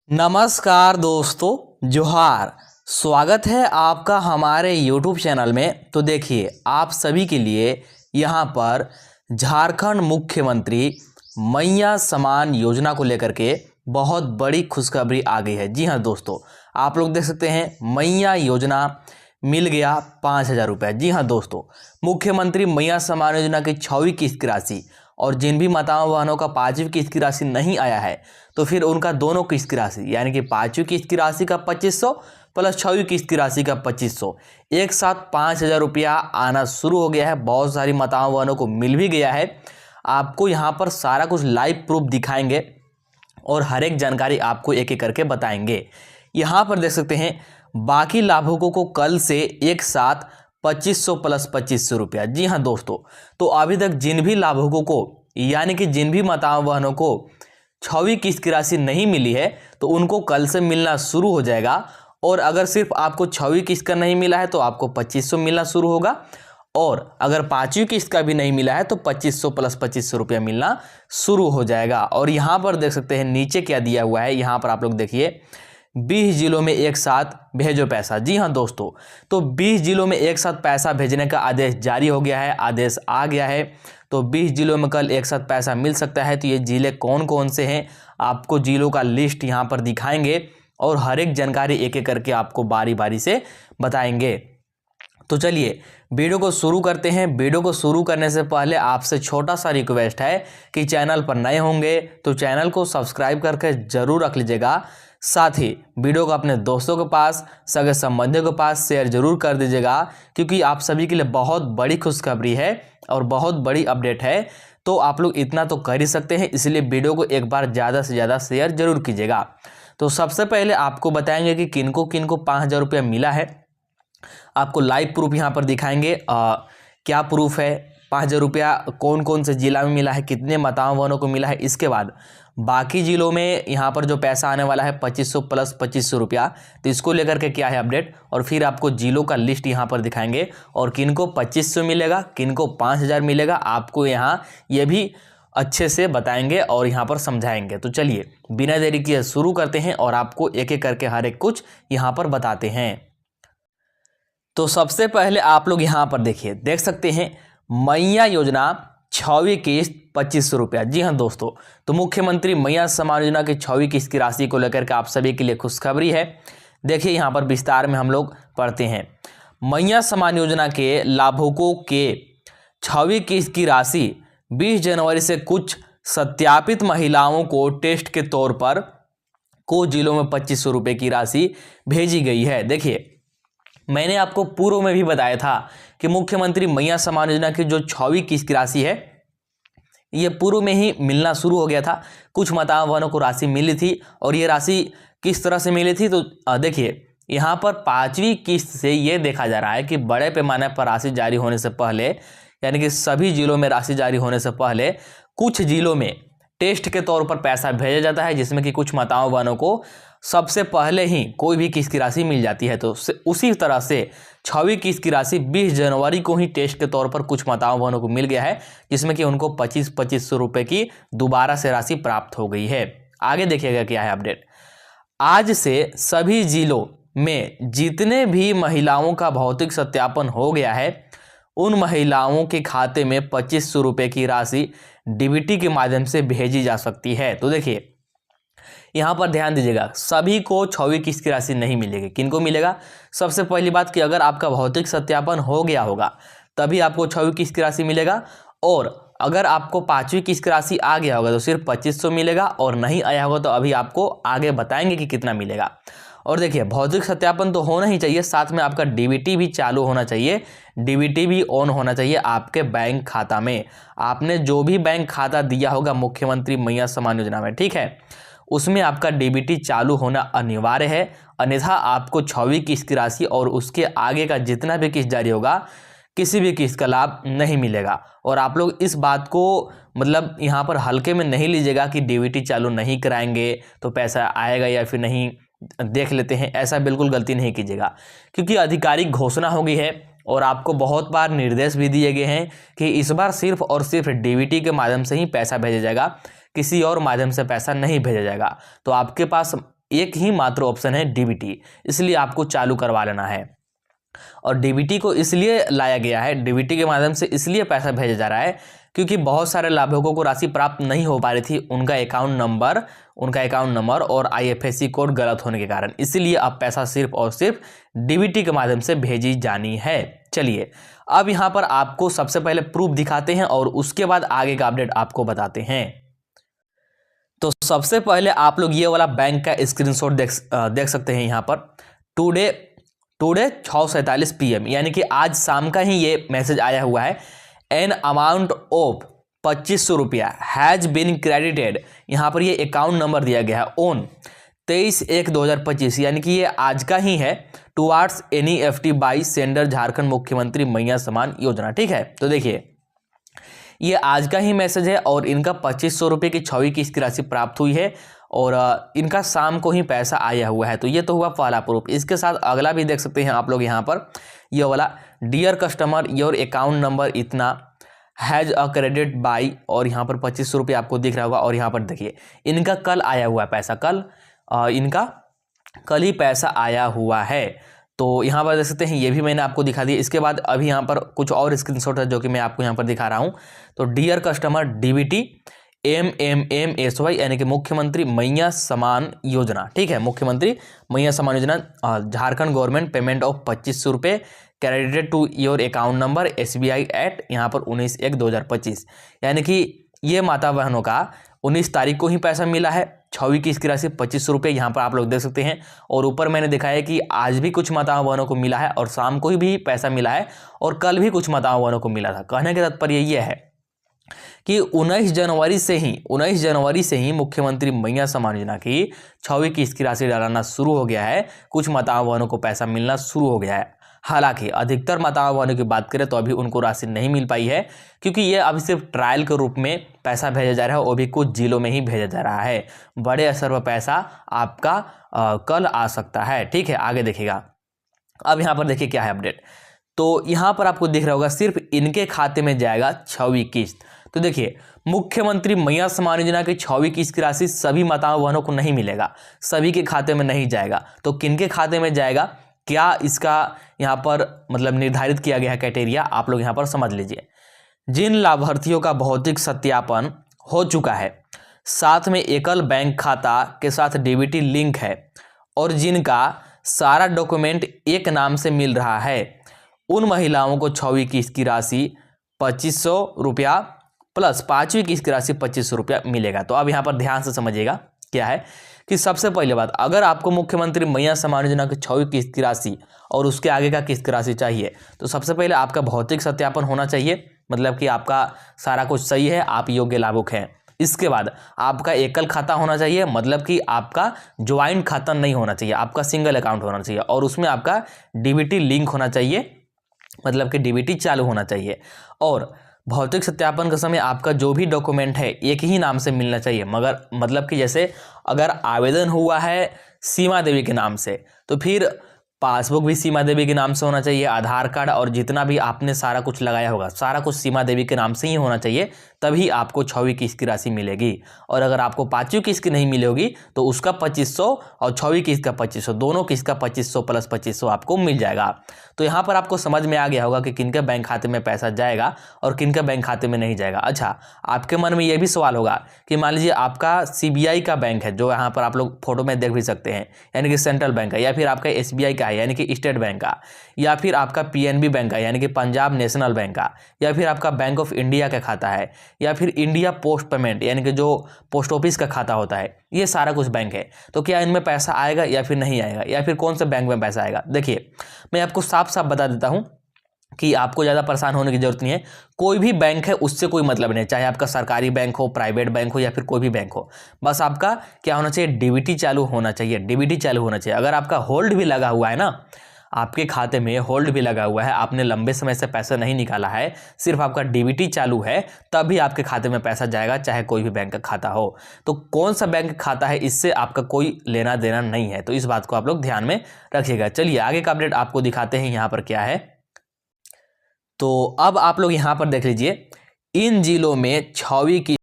नमस्कार दोस्तों, जोहार। स्वागत है आपका हमारे YouTube चैनल में। तो देखिए, आप सभी के लिए यहाँ पर झारखंड मुख्यमंत्री मैया समान योजना को लेकर के बहुत बड़ी खुशखबरी आ गई है। जी हाँ दोस्तों, आप लोग देख सकते हैं मैया योजना मिल गया 5,000 रुपये। जी हाँ दोस्तों, मुख्यमंत्री मैया समान योजना की 6वीं किस्त की राशि और जिन भी माताओं बहनों का 5वीं किस्त की राशि नहीं आया है तो फिर उनका दोनों किस्त की राशि यानी कि 5वीं किस्त की राशि का 2500 प्लस 6वीं किस्त की राशि का 2500 एक साथ 5,000 रुपया आना शुरू हो गया है। बहुत सारी माताओं बहनों को मिल भी गया है। आपको यहाँ पर सारा कुछ लाइव प्रूफ दिखाएंगे और हर एक जानकारी आपको एक एक करके बताएंगे। यहाँ पर देख सकते हैं बाकी लाभुकों को कल से एक साथ 2500 प्लस 2500 रुपया। जी हाँ दोस्तों, तो अभी तक जिन भी लाभुकों को यानी कि जिन भी माताओं बहनों को 6वीं किस्त की राशि नहीं मिली है तो उनको कल से मिलना शुरू हो जाएगा। और अगर सिर्फ आपको 6वीं किस्त का नहीं मिला है तो आपको 2500 मिलना शुरू होगा, और अगर 5वीं किस्त का भी नहीं मिला है तो 2500 प्लस 2500 रुपया मिलना शुरू हो जाएगा। और यहाँ पर देख सकते हैं नीचे क्या दिया हुआ है, यहाँ पर आप लोग देखिए 20 जिलों में एक साथ भेजो पैसा। जी हाँ दोस्तों, तो 20 जिलों में एक साथ पैसा भेजने का आदेश जारी हो गया है, आदेश आ गया है। तो 20 जिलों में कल एक साथ पैसा मिल सकता है। तो ये जिले कौन कौन से हैं, आपको जिलों का लिस्ट यहाँ पर दिखाएंगे और हर एक जानकारी एक एक करके आपको बारी बारी से बताएंगे। तो चलिए वीडियो को शुरू करते हैं। वीडियो को शुरू करने से पहले आपसे छोटा सा रिक्वेस्ट है कि चैनल पर नए होंगे तो चैनल को सब्सक्राइब करके जरूर रख लीजिएगा। साथ ही वीडियो को अपने दोस्तों के पास, सगे संबंधियों के पास शेयर जरूर कर दीजिएगा, क्योंकि आप सभी के लिए बहुत बड़ी खुशखबरी है और बहुत बड़ी अपडेट है। तो आप लोग इतना तो कर ही सकते हैं, इसलिए वीडियो को एक बार ज़्यादा से ज़्यादा शेयर जरूर कीजिएगा। तो सबसे पहले आपको बताएंगे कि किनको किनको 5,000 रुपया मिला है। आपको लाइव प्रूफ यहाँ पर दिखाएंगे। क्या प्रूफ है, 5,000 रुपया कौन कौन से जिला में मिला है, कितने माताओं बहनों को मिला है। इसके बाद बाकी जिलों में यहाँ पर जो पैसा आने वाला है 2500 प्लस 2500 रुपया, तो इसको लेकर के क्या है अपडेट, और फिर आपको जिलों का लिस्ट यहाँ पर दिखाएंगे और किनको 2500 मिलेगा, किनको 5,000 मिलेगा, आपको यहाँ ये भी अच्छे से बताएंगे और यहाँ पर समझाएंगे। तो चलिए बिना देरी किए शुरू करते हैं और आपको एक एक करके हर एक कुछ यहाँ पर बताते हैं। तो सबसे पहले आप लोग यहाँ पर देखिए, देख सकते हैं मैया योजना 6वीं किस्त 2500 रुपया। जी हाँ दोस्तों, तो मुख्यमंत्री मैया समान योजना की 6वीं किस्त की राशि को लेकर के आप सभी के लिए खुशखबरी है। देखिए यहाँ पर विस्तार में हम लोग पढ़ते हैं। मैया समान योजना के लाभुकों के 6वीं किस्त की राशि 20 जनवरी से कुछ सत्यापित महिलाओं को टेस्ट के तौर पर कुछ जिलों में 2500 रुपये की राशि भेजी गई है। देखिए मैंने आपको पूर्व में भी बताया था कि मुख्यमंत्री मैया समान योजना की जो 6वीं किस्त की राशि है ये पूर्व में ही मिलना शुरू हो गया था। कुछ माताओं बहनों को राशि मिली थी और ये राशि किस तरह से मिली थी, तो देखिए यहाँ पर 5वीं किस्त से ये देखा जा रहा है कि बड़े पैमाने पर राशि जारी होने से पहले, यानी कि सभी जिलों में राशि जारी होने से पहले कुछ जिलों में टेस्ट के तौर पर पैसा भेजा जाता है, जिसमें कि कुछ माताओं बहनों को सबसे पहले ही कोई भी किस्त की राशि मिल जाती है। तो उसी तरह से 6वीं किस्त की राशि 20 जनवरी को ही टेस्ट के तौर पर कुछ माताओं बहनों को मिल गया है, जिसमें कि उनको 2500 रुपये की दोबारा से राशि प्राप्त हो गई है। आगे देखिएगा क्या है अपडेट। आज से सभी जिलों में जितने भी महिलाओं का भौतिक सत्यापन हो गया है उन महिलाओं के खाते में 2500 रुपये की राशि डीबीटी के माध्यम से भेजी जा सकती है। तो देखिए यहाँ पर ध्यान दीजिएगा, सभी को 6वीं किस्त की राशि नहीं मिलेगी। किनको मिलेगा, सबसे पहली बात कि अगर आपका भौतिक सत्यापन हो गया होगा तभी आपको 6वीं किस्त की राशि मिलेगा, और अगर आपको 5वीं किस्त की राशि आ गया होगा तो सिर्फ 2500 मिलेगा, और नहीं आया होगा तो अभी आपको आगे बताएंगे कि कितना मिलेगा। और देखिए भौतिक सत्यापन तो होना ही चाहिए, साथ में आपका डीबीटी भी चालू होना चाहिए, डीबीटी भी ऑन होना चाहिए आपके बैंक खाता में। आपने जो भी बैंक खाता दिया होगा मुख्यमंत्री मैया समान योजना में, ठीक है, उसमें आपका डीबीटी चालू होना अनिवार्य है, अन्यथा आपको 6वीं किस्त की राशि और उसके आगे का जितना भी किस्त जारी होगा किसी भी किस्त का लाभ नहीं मिलेगा। और आप लोग इस बात को मतलब यहाँ पर हल्के में नहीं लीजिएगा कि डीबीटी चालू नहीं कराएंगे तो पैसा आएगा या फिर नहीं, देख लेते हैं, ऐसा बिल्कुल गलती नहीं कीजिएगा, क्योंकि आधिकारिक घोषणा हो गई है और आपको बहुत बार निर्देश भी दिए गए हैं कि इस बार सिर्फ और सिर्फ डीबीटी के माध्यम से ही पैसा भेजा जाएगा, किसी और माध्यम से पैसा नहीं भेजा जाएगा। तो आपके पास एक ही मात्र ऑप्शन है डीबीटी, इसलिए आपको चालू करवा लेना है। और डीबीटी को इसलिए लाया गया है, डीबीटी के माध्यम से इसलिए पैसा भेजा जा रहा है क्योंकि बहुत सारे लाभुकों को राशि प्राप्त नहीं हो पा रही थी, उनका अकाउंट नंबर और आईएफएससी कोड गलत होने के कारण, इसीलिए अब पैसा सिर्फ और सिर्फ डीबीटी के माध्यम से भेजी जानी है। चलिए अब यहाँ पर आपको सबसे पहले प्रूफ दिखाते हैं और उसके बाद आगे का अपडेट आपको बताते हैं। तो सबसे पहले आप लोग ये वाला बैंक का स्क्रीनशॉट देख सकते हैं यहाँ पर। टुडे 6:47 PM यानी कि आज शाम का ही ये मैसेज आया हुआ है। एन अमाउंट ऑफ 2500 रुपया हैज बीन क्रेडिटेड, यहाँ पर ये अकाउंट नंबर दिया गया है ऑन 23/1/2025 यानी कि ये आज का ही है, towards NEFT by sender Jharkhand मुख्यमंत्री मैया सम्मान योजना। ठीक है, तो देखिए ये आज का ही मैसेज है और इनका 2500 रुपये की 6वीं किस्त की राशि प्राप्त हुई है और इनका शाम को ही पैसा आया हुआ है। तो ये तो हुआ पहला प्रूफ। इसके साथ अगला भी देख सकते हैं आप लोग यहाँ पर, ये वाला dear customer your account number इतना हैज अ क्रेडिट बाई, और यहाँ पर 2500 रुपये आपको दिख रहा होगा। और यहाँ पर देखिए इनका कल आया हुआ है पैसा, इनका कल ही पैसा आया हुआ है। तो यहाँ पर देख सकते हैं, ये भी मैंने आपको दिखा दिया। इसके बाद अभी यहाँ पर कुछ और स्क्रीनशॉट है जो कि मैं आपको यहाँ पर दिखा रहा हूँ। तो डियर कस्टमर डीबीटी MMMSY यानी कि मुख्यमंत्री मैया सम्मान योजना। ठीक है, मुख्यमंत्री मैया Samman Yojana, Jharkhand government payment of 2500 रुपये credited to your account number SBI at यहाँ पर 19/1/2025 यानी कि ये माता बहनों का 19 तारीख को ही पैसा मिला है। 6वीं किस्त की राशि 2500 रुपये यहाँ पर आप लोग देख सकते हैं। और ऊपर मैंने दिखाया कि आज भी कुछ माताओं बहनों को मिला है और शाम को भी पैसा मिला है और कल भी कुछ माताओं बहनों को मिला था। कहने का तात्पर्य ये है कि 19 जनवरी से ही मुख्यमंत्री मैया सम्मान योजना की 6वीं किस्त की राशि डालना शुरू हो गया है। कुछ माताओं बहनों को पैसा मिलना शुरू हो गया है। हालांकि अधिकतर माताओं बहनों की बात करें तो अभी उनको राशि नहीं मिल पाई है क्योंकि ये अभी सिर्फ ट्रायल के रूप में पैसा भेजा जा रहा है, वो भी कुछ जिलों में ही भेजा जा रहा है। बड़े असर पर पैसा आपका कल आ सकता है। ठीक है, आगे देखिएगा। अब यहाँ पर देखिए क्या है अपडेट। तो यहाँ पर आपको दिख रहा होगा सिर्फ इनके खाते में जाएगा 6वीं किस्त। तो देखिए मुख्यमंत्री मैया सम्मान योजना की 6वीं किस्त की राशि सभी माताओं बहनों को नहीं मिलेगा, सभी के खाते में नहीं जाएगा। तो किनके खाते में जाएगा, क्या इसका यहाँ पर मतलब निर्धारित किया गया है क्राइटेरिया, आप लोग यहाँ पर समझ लीजिए। जिन लाभार्थियों का भौतिक सत्यापन हो चुका है, साथ में एकल बैंक खाता के साथ डीबीटी लिंक है और जिनका सारा डॉक्यूमेंट एक नाम से मिल रहा है, उन महिलाओं को 6वीं किस्त की राशि 2500 रुपया प्लस 5वीं किस्त की राशि 2500 रुपया मिलेगा। तो अब यहाँ पर ध्यान से समझिएगा क्या है कि सबसे पहले बात, अगर आपको मुख्यमंत्री मैया सम्मान योजना की 6वीं किस्त की राशि और उसके आगे का किस्त की राशि चाहिए तो सबसे पहले आपका भौतिक सत्यापन होना चाहिए, मतलब कि आपका सारा कुछ सही है, आप योग्य लाभुक हैं। इसके बाद आपका एकल खाता होना चाहिए, मतलब कि आपका ज्वाइंट खाता नहीं होना चाहिए, आपका सिंगल अकाउंट होना चाहिए और उसमें आपका डीबीटी लिंक होना चाहिए, मतलब कि डीबीटी चालू होना चाहिए। और भौतिक सत्यापन के समय आपका जो भी डॉक्यूमेंट है एक ही नाम से मिलना चाहिए, मगर मतलब कि जैसे अगर आवेदन हुआ है सीमा देवी के नाम से तो फिर पासबुक भी सीमा देवी के नाम से होना चाहिए, आधार कार्ड और जितना भी आपने सारा कुछ लगाया होगा सारा कुछ सीमा देवी के नाम से ही होना चाहिए, तभी आपको 6वीं किस्त की राशि मिलेगी। और अगर आपको 5वीं किस्त की नहीं मिलेगी तो उसका 2500 और 6वीं किस्त का 2500, दोनों किस्त का 2500 प्लस 2500 आपको मिल जाएगा। तो यहाँ पर आपको समझ में आ गया होगा कि किनके बैंक खाते में पैसा जाएगा और किनके बैंक खाते में नहीं जाएगा। अच्छा, आपके मन में यह भी सवाल होगा कि मान लीजिए आपका CBI का बैंक है, जो यहाँ पर आप लोग फोटो में देख भी सकते हैं, यानी कि सेंट्रल बैंक है, या फिर आपका SBI का है यानी कि स्टेट बैंक का, या फिर आपका PNB बैंक का यानी कि पंजाब नेशनल बैंक का, या फिर आपका बैंक ऑफ इंडिया का खाता है, या फिर इंडिया पोस्ट पेमेंट यानी कि जो पोस्ट ऑफिस का खाता होता है, ये सारा कुछ बैंक है। तो क्या इनमें पैसा आएगा या फिर नहीं आएगा, या फिर कौन से बैंक में पैसा आएगा? देखिए मैं आपको साफ साफ बता देता हूं कि आपको ज़्यादा परेशान होने की जरूरत नहीं है। कोई भी बैंक है उससे कोई मतलब नहीं, चाहे आपका सरकारी बैंक हो, प्राइवेट बैंक हो या फिर कोई भी बैंक हो, बस आपका क्या होना चाहिए, डीबीटी चालू होना चाहिए, डीबीटी चालू होना चाहिए। अगर आपका होल्ड भी लगा हुआ है ना, आपके खाते में होल्ड भी लगा हुआ है, आपने लंबे समय से पैसा नहीं निकाला है, सिर्फ आपका डीबीटी चालू है, तभी आपके खाते में पैसा जाएगा, चाहे कोई भी बैंक का खाता हो। तो कौन सा बैंक खाता है इससे आपका कोई लेना देना नहीं है, तो इस बात को आप लोग ध्यान में रखिएगा। चलिए आगे का अपडेट आपको दिखाते हैं यहाँ पर क्या है। तो अब आप लोग यहाँ पर देख लीजिए, इन जिलों में 6वीं की